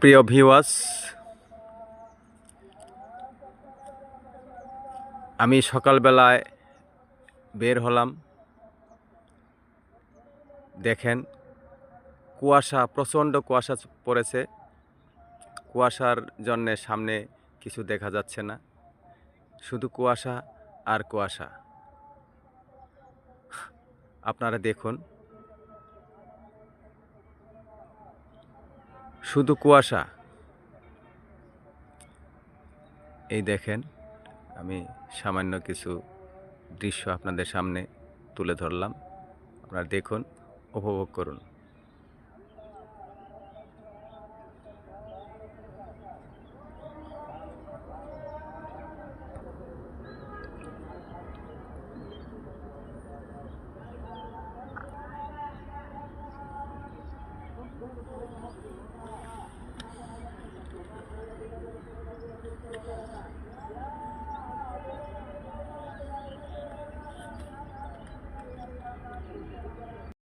প্রিয় ভিউয়ার্স, আমি সকালবেলায় বের হলাম। দেখেন, কুয়াশা, প্রচণ্ড কুয়াশা পড়েছে। কুয়াশার জন্যে সামনে কিছু দেখা যাচ্ছে না, শুধু কুয়াশা আর কুয়াশা। আপনারা দেখুন, শুধু কুয়াশা। এই দেখেন, আমি সামান্য কিছু দৃশ্য আপনাদের সামনে তুলে ধরলাম। আপনারা দেখুন, উপভোগ করুন।